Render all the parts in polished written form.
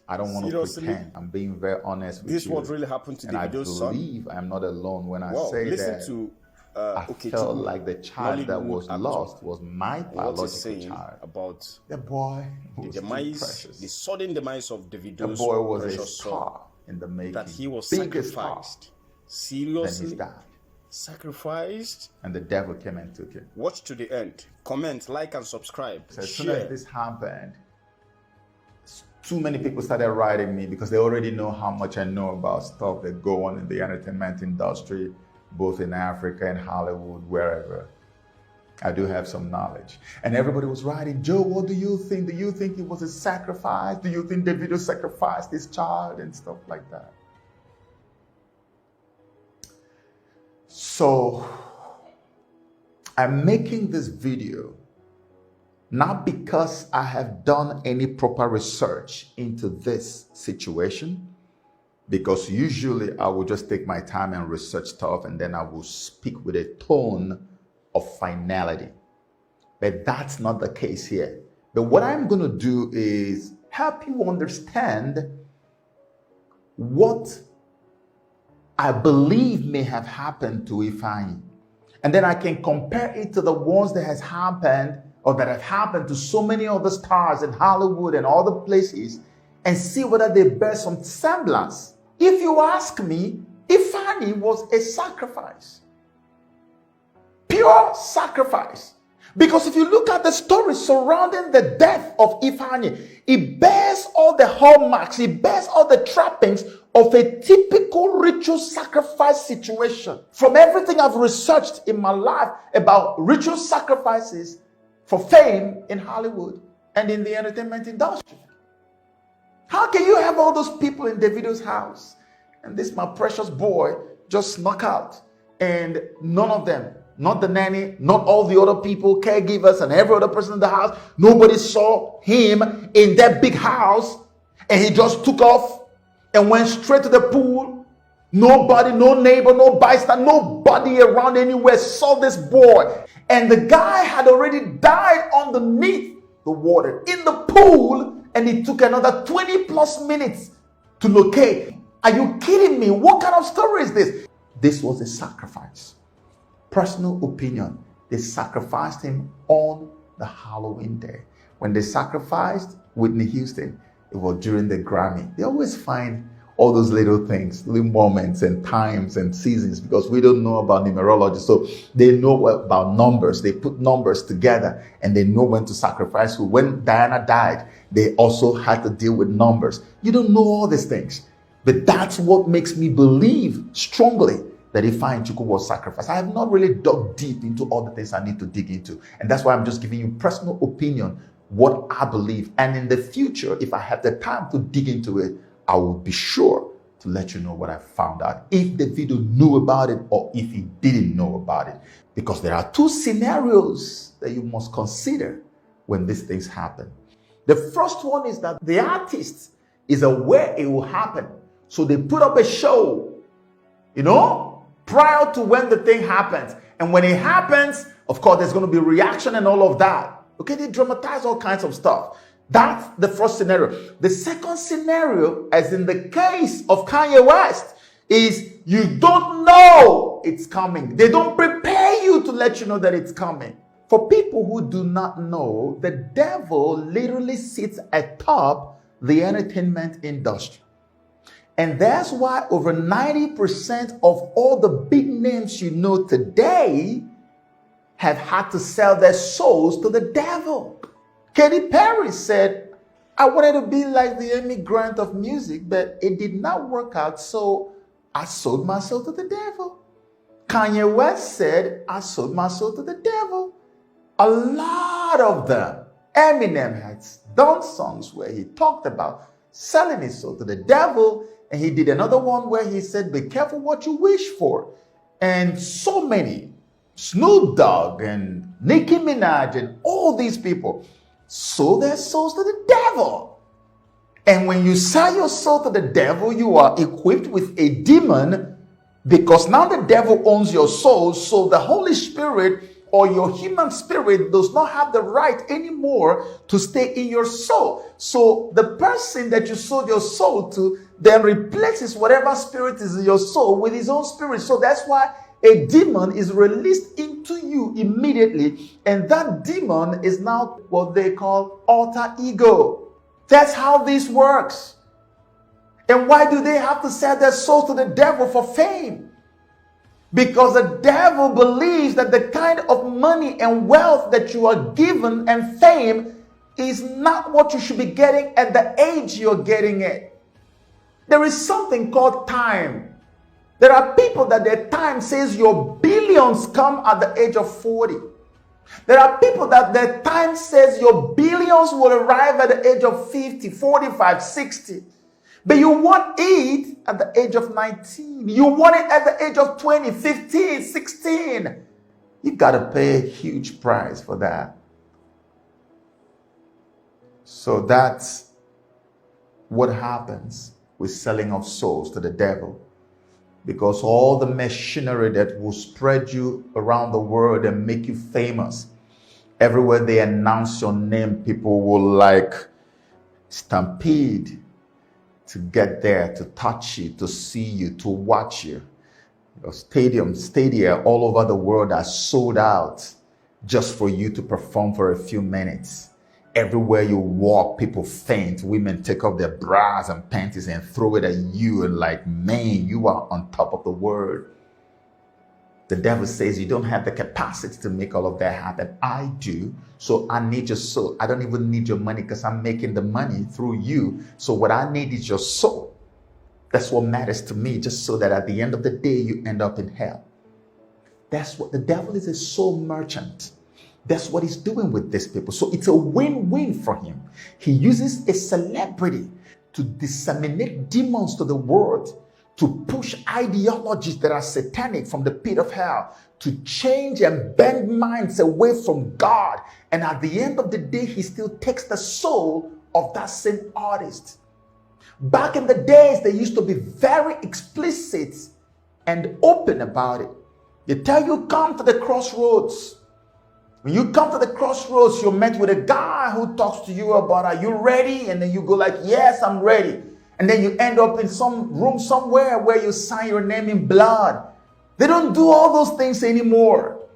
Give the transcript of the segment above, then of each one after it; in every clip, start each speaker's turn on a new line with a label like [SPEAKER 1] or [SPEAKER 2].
[SPEAKER 1] I don't want to pretend. I'm being very honest with you.
[SPEAKER 2] This is what really happened to Davido's son.
[SPEAKER 1] And I believe I'm not alone when I say
[SPEAKER 2] listen
[SPEAKER 1] that
[SPEAKER 2] to,
[SPEAKER 1] I felt like the child that was lost was my biological child.
[SPEAKER 2] About
[SPEAKER 1] the boy was
[SPEAKER 2] the demise, the sudden demise of Davido's
[SPEAKER 1] the boy was a
[SPEAKER 2] precious
[SPEAKER 1] star in the making.
[SPEAKER 2] That he was
[SPEAKER 1] biggest
[SPEAKER 2] sacrificed.
[SPEAKER 1] Seriously?
[SPEAKER 2] Then he died. Sacrificed.
[SPEAKER 1] And the devil came and took him.
[SPEAKER 2] Watch to the end. Comment, like, and subscribe.
[SPEAKER 1] So as soon as this happened, too many people started writing me because they already know how much I know about stuff that go on in the entertainment industry, both in Africa and Hollywood, wherever. I do have some knowledge. And everybody was writing, Joe, what do you think? Do you think it was a sacrifice? Do you think Davido sacrificed his child and stuff like that? So I'm making this video not because I have done any proper research into this situation, because usually I will just take my time and research stuff and then I will speak with a tone of finality. But that's not the case here. But what I'm going to do is help you understand what I believe may have happened to Ifeanyi. And then I can compare it to the ones that has happened or that have happened to so many other stars in Hollywood and other places and see whether they bear some semblance. If you ask me, Ifeanyi was a sacrifice. Pure sacrifice. Because if you look at the story surrounding the death of Ifeanyi, it bears all the hallmarks, it bears all the trappings of a typical ritual sacrifice situation. From everything I've researched in my life about ritual sacrifices for fame in Hollywood and in the entertainment industry. How can you have all those people in Davido's house and this my precious boy just snuck out and none of them, not the nanny, not all the other people, caregivers and every other person in the house, nobody saw him in that big house and he just took off and went straight to the pool? Nobody, no neighbor, no bystander, nobody around anywhere saw this boy. And the guy had already died underneath the water in the pool, and it took another 20 plus minutes to locate. Are you kidding me? What kind of story is this? This was a sacrifice. Personal opinion. They sacrificed him on the Halloween day. When they sacrificed Whitney Houston, it was during the Grammy. They always find all those little things, little moments and times and seasons, because we don't know about numerology. So they know about numbers. They put numbers together and they know when to sacrifice who. When Diana died, they also had to deal with numbers. You don't know all these things. But that's what makes me believe strongly that Ifeanyi was sacrificed. I have not really dug deep into all the things I need to dig into. And that's why I'm just giving you personal opinion, what I believe. And in the future, if I have the time to dig into it, I will be sure to let you know what I found out. If Davido knew about it or if he didn't know about it. Because there are two scenarios that you must consider when these things happen. The first one is that the artist is aware it will happen. So they put up a show, prior to when the thing happens. And when it happens, of course, there's going to be reaction and all of that. Okay, they dramatize all kinds of stuff. That's the first scenario. The second scenario, as in the case of Kanye West, is you don't know it's coming. They don't prepare you to let you know that it's coming. For people who do not know, the devil literally sits atop the entertainment industry. And that's why over 90% of all the big names you know today have had to sell their souls to the devil. Katy Perry said, I wanted to be like the Amy Grant of music, but it did not work out, so I sold my soul to the devil. Kanye West said, I sold my soul to the devil. A lot of them. Eminem has done songs where he talked about selling his soul to the devil, and he did another one where he said, be careful what you wish for. And so many, Snoop Dogg and Nicki Minaj and all these people sold their souls to the devil. And when you sell your soul to the devil, you are equipped with a demon, because now the devil owns your soul. So the Holy Spirit or your human spirit does not have the right anymore to stay in your soul. So the person that you sold your soul to then replaces whatever spirit is in your soul with his own spirit. So that's why a demon is released into you immediately, and that demon is now what they call alter ego. That's how this works. And why do they have to sell their soul to the devil for fame? Because the devil believes that the kind of money and wealth that you are given and fame is not what you should be getting at the age you're getting it. There is something called time. There are people that their time says your billions come at the age of 40. There are people that their time says your billions will arrive at the age of 50, 45, 60. But you want it at the age of 19. You want it at the age of 20, 15, 16. You got to pay a huge price for that. So that's what happens with selling of souls to the devil. Because all the machinery that will spread you around the world and make you famous, everywhere they announce your name, people will like stampede to get there, to touch you, to see you, to watch you. Your stadia all over the world are sold out just for you to perform for a few minutes. Everywhere you walk, people faint. Women take off their bras and panties and throw it at you and like, man, you are on top of the world. The devil says you don't have the capacity to make all of that happen. I do. So I need your soul. I don't even need your money because I'm making the money through you. So what I need is your soul. That's what matters to me, just so that at the end of the day, you end up in hell. That's what the devil is, a soul merchant. That's what he's doing with these people. So it's a win-win for him. He uses a celebrity to disseminate demons to the world, to push ideologies that are satanic from the pit of hell, to change and bend minds away from God. And at the end of the day, he still takes the soul of that same artist. Back in the days, they used to be very explicit and open about it. They tell you, come to the crossroads. When you come to the crossroads, you're met with a guy who talks to you about, are you ready? And then you go like, yes, I'm ready. And then you end up in some room somewhere where you sign your name in blood. They don't do all those things anymore.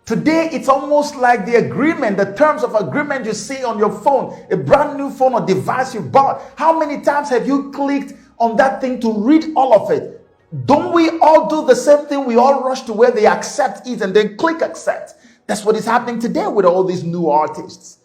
[SPEAKER 1] Today, it's almost like the agreement, the terms of agreement you see on your phone, a brand new phone or device you bought. How many times have you clicked on that thing to read all of it? Don't we all do the same thing? We all rush to where they accept it and then click accept. That's what is happening today with all these new artists.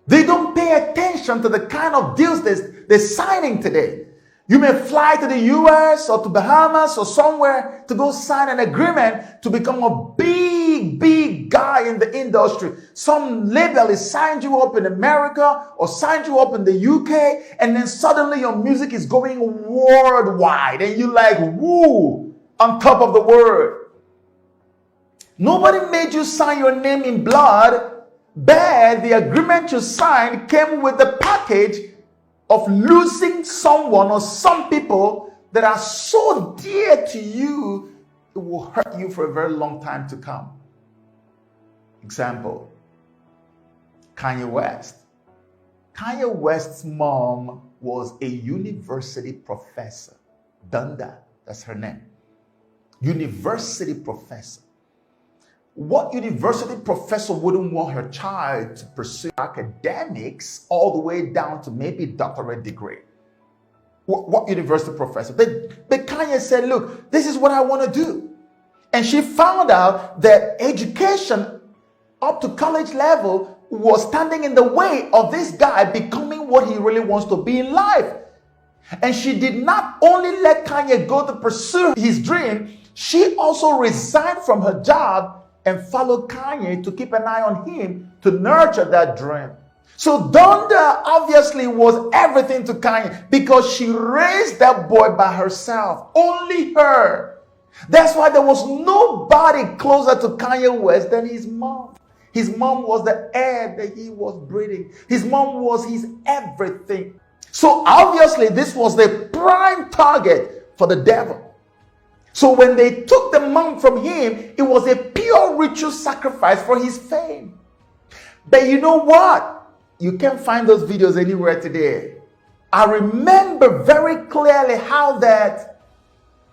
[SPEAKER 1] They don't pay attention to the kind of deals they're signing today. You may fly to the US or to Bahamas or somewhere to go sign an agreement to become a big guy in the industry. Some label has signed you up in America or signed you up in the UK, and then suddenly your music is going worldwide and you're like, woo, on top of the world. Nobody made you sign your name in blood, but the agreement you signed came with the package of losing someone or some people that are so dear to you, it will hurt you for a very long time to come. Example, Kanye West. Kanye West's mom was a university professor. Dunda, that's her name. University professor. What university professor wouldn't want her child to pursue academics all the way down to maybe doctorate degree? What university professor? But Kanye said, look, this is what I want to do. And she found out that education up to college level was standing in the way of this guy becoming what he really wants to be in life. And she did not only let Kanye go to pursue his dream, she also resigned from her job and followed Kanye to keep an eye on him to nurture that dream. So Donda obviously was everything to Kanye because she raised that boy by herself. Only her. That's why there was nobody closer to Kanye West than his mom. His mom was the air that he was breathing. His mom was his everything. So obviously this was the prime target for the devil. So when they took the mom from him, it was a pure ritual sacrifice for his fame. But you know what? You can't find those videos anywhere today. I remember very clearly how that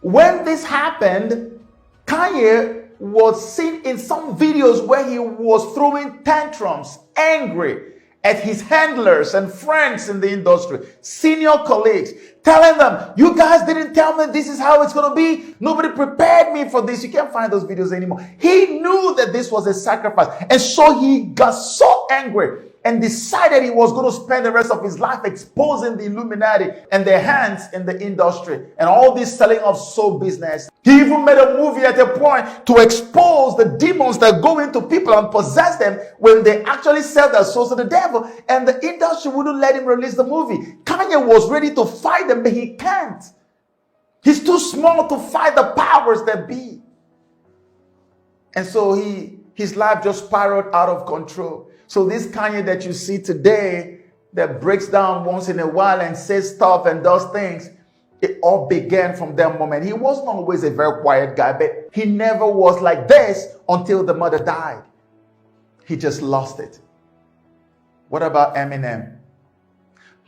[SPEAKER 1] when this happened, Kanye was seen in some videos where he was throwing tantrums, angry at his handlers and friends in the industry, senior colleagues, telling them, you guys didn't tell me this is how it's going to be. Nobody prepared me for this. You can't find those videos anymore. He knew that this was a sacrifice. And so he got so angry and decided he was going to spend the rest of his life exposing the Illuminati and their hands in the industry and all this selling of soul business. He even made a movie at a point to expose the demons that go into people and possess them when they actually sell their souls to the devil. And the industry wouldn't let him release the movie. Kanye was ready to fight them, but he can't. He's too small to fight the powers that be. And so his life just spiraled out of control. So this Kanye that you see today that breaks down once in a while and says stuff and does things, it all began from that moment. He wasn't always a very quiet guy, but he never was like this until the mother died. He just lost it. What about Eminem?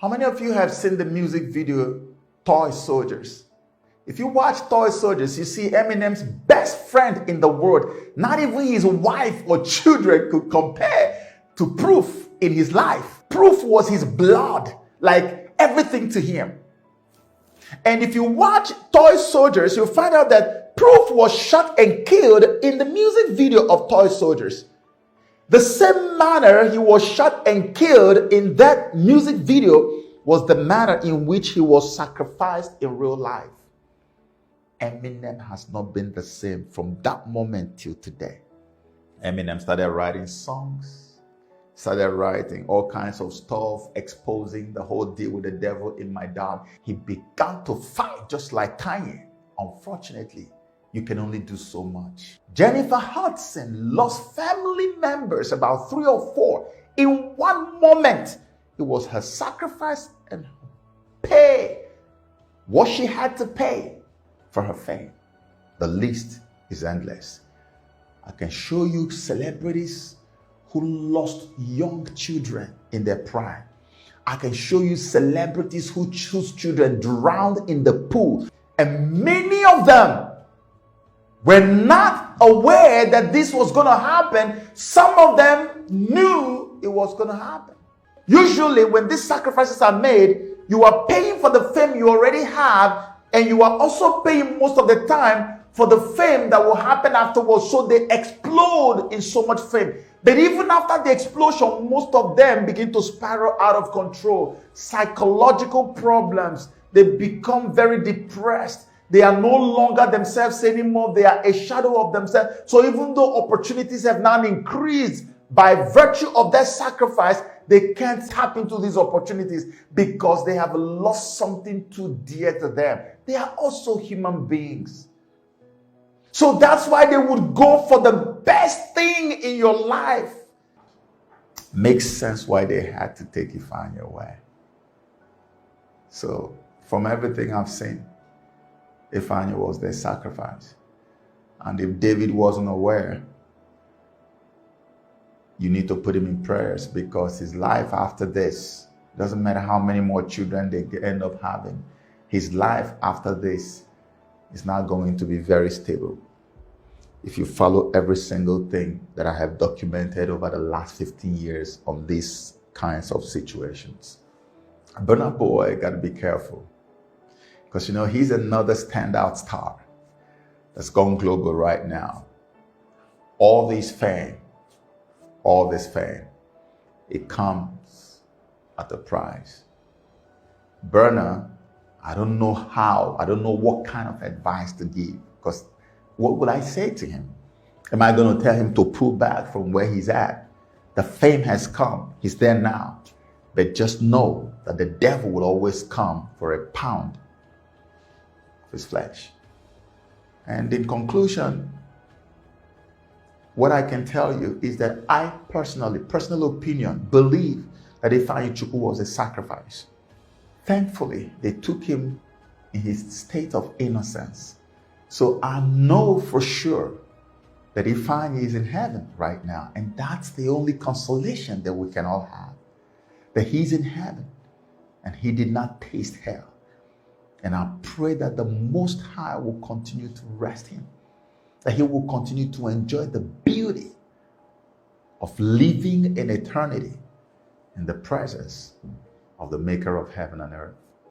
[SPEAKER 1] How many of you have seen the music video Toy Soldiers? If you watch Toy Soldiers, you see Eminem's best friend in the world. Not even his wife or children could compare to Proof in his life. Proof was his blood, like everything to him. And if you watch Toy Soldiers, you'll find out that Proof was shot and killed in the music video of Toy Soldiers. The same manner he was shot and killed in that music video was the manner in which he was sacrificed in real life. Eminem has not been the same from that moment till today. Eminem started writing songs, started writing all kinds of stuff, exposing the whole deal with the devil in my dad. He began to fight just like Kanye. Unfortunately, you can only do so much. Jennifer Hudson lost family members, about 3 or 4, in one moment. It was her sacrifice and pay what she had to pay for her fame. The list is endless. I can show you celebrities who lost young children in their prime. I can show you celebrities whose children drowned in the pool. And many of them were not aware that this was going to happen. Some of them knew it was going to happen. Usually when these sacrifices are made, you are paying for the fame you already have, and you are also paying most of the time for the fame that will happen afterwards. So they explode in so much fame. But even after the explosion, most of them begin to spiral out of control. Psychological problems. They become very depressed. They are no longer themselves anymore. They are a shadow of themselves. So even though opportunities have now increased by virtue of their sacrifice, they can't tap into these opportunities because they have lost something too dear to them. They are also human beings. So that's why they would go for the best thing in your life. Makes sense why they had to take Ifeanyi away. So from everything I've seen, Ifeanyi was their sacrifice. And if David wasn't aware, you need to put him in prayers, because his life after this, doesn't matter how many more children they end up having, his life after this is not going to be very stable. If you follow every single thing that I have documented over the last 15 years on these kinds of situations, Burna Boy got to be careful, because he's another standout star that's gone global right now. All this fame, it comes at a price. Burna, I don't know what kind of advice to give, because what would I say to him? Am I going to tell him to pull back from where he's at? The fame has come. He's there now. But just know that the devil will always come for a pound of his flesh. And in conclusion, what I can tell you is that I personal opinion, believe that Ifeanyi Chukwu was a sacrifice. Thankfully, they took him in his state of innocence So I know for sure that Ifeanyi is in heaven right now. And that's the only consolation that we can all have. That he's in heaven and he did not taste hell. And I pray that the Most High will continue to rest him. That he will continue to enjoy the beauty of living in eternity in the presence of the Maker of heaven and earth.